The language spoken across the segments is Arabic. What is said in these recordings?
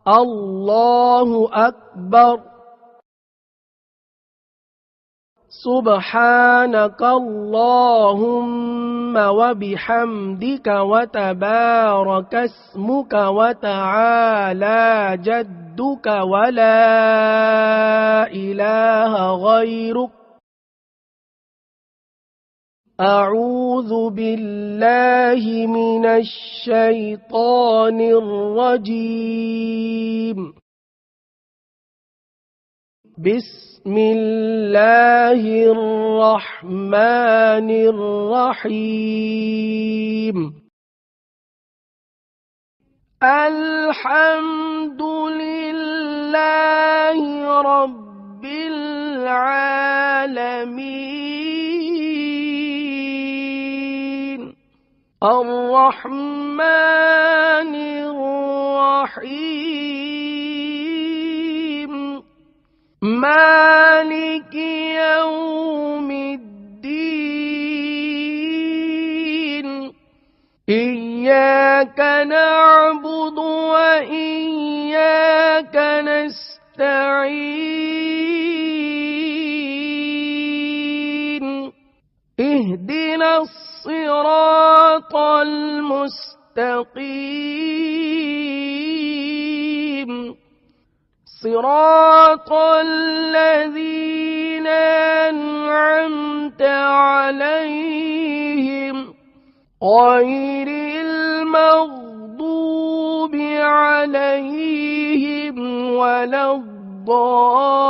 الله أكبر. سبحانك اللهم وبحمدك وتبارك اسمك وتعالى جدك ولا إله غيرك. أعوذ بالله من الشيطان الرجيم. بسم الله الرحمن الرحيم. الحمد لله رب العالمين. الرحمن الرحيم. مالك يوم الدين. إياك نعبد وإياك نستعين. اهدنا الصراط المستقيم. صراط الذين أنعمت عليهم غير المغضوب عليهم ولا الضالين.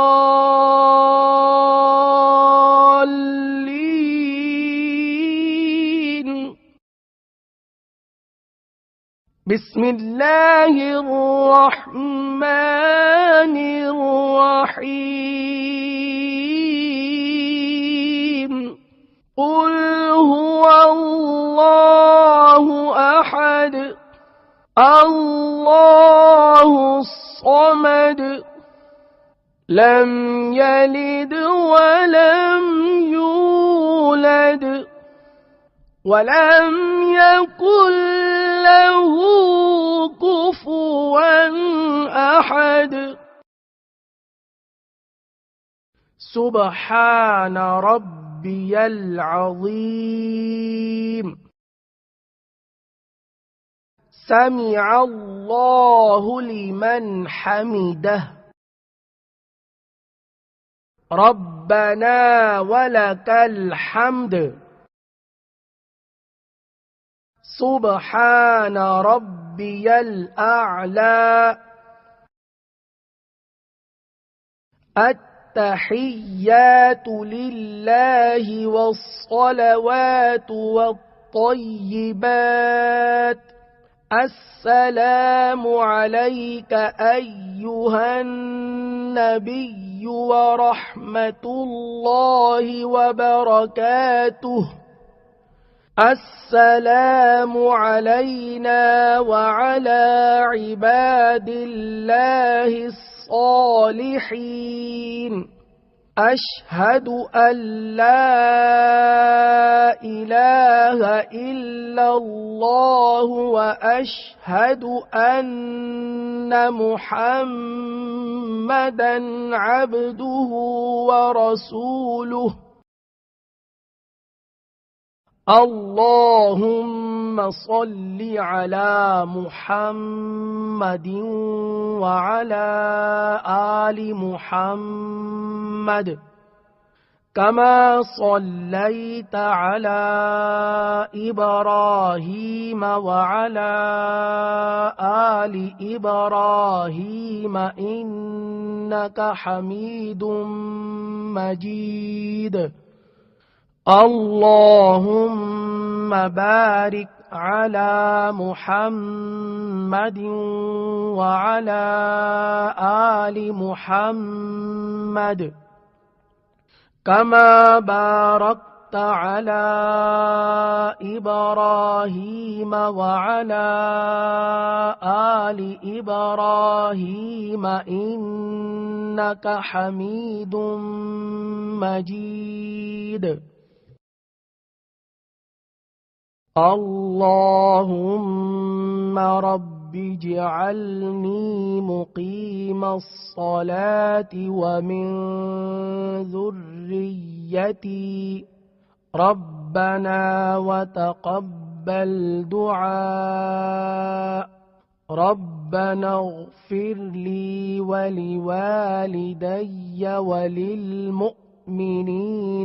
بسم الله الرحمن الرحيم. قل هو الله أحد الله الصمد لم يلد ولم يولد ولم يكن له كفوا أحد. سبحان ربي العظيم. سمع الله لمن حمده. ربنا ولك الحمد. سبحان ربي الأعلى. التحيات لله والصلوات والطيبات. السلام عليك أيها النبي ورحمة الله وبركاته. السلام علينا وعلى عباد الله الصالحين. أشهد أن لا إله إلا الله وأشهد أن محمدًا عبده ورسوله. اللهم صل على محمد وعلى آل محمد كما صليت على إبراهيم وعلى آل إبراهيم إنك حميد مجيد. اللهم بارك على محمد وعلى آل محمد كما باركت على إبراهيم وعلى آل إبراهيم إنك حميد مجيد. اللهم رب رب اجعلني مقيم الصلاة ومن ذريتي ربنا وتقبل دعاء ربنا اغفر لي ولوالدي وللمؤمنين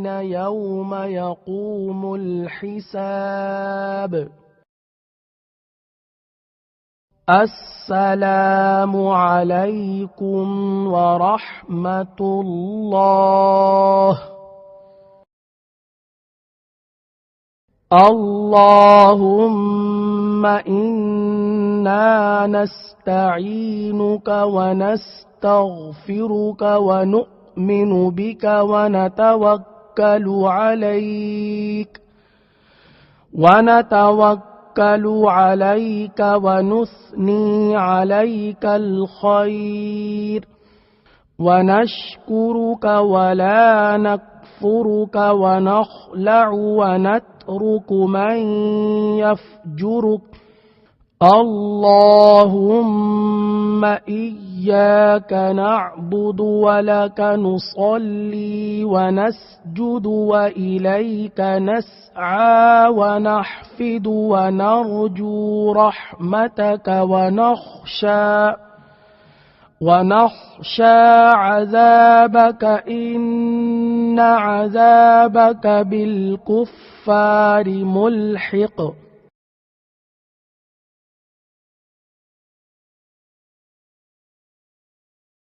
يوم يقوم الحساب. السلام عليكم ورحمة الله. اللهم إنا نستعينك ونستغفرك ونؤمن بك ونتوكل عليك ونثني عليك الخير ونشكرك ولا نكفرك ونخلع ونترك من يفجرك. اللهم إياك نعبد ولك نصلي ونسجد وإليك نسعى ونحفد ونرجو رحمتك ونخشى عذابك إن عذابك بالكفار ملحق.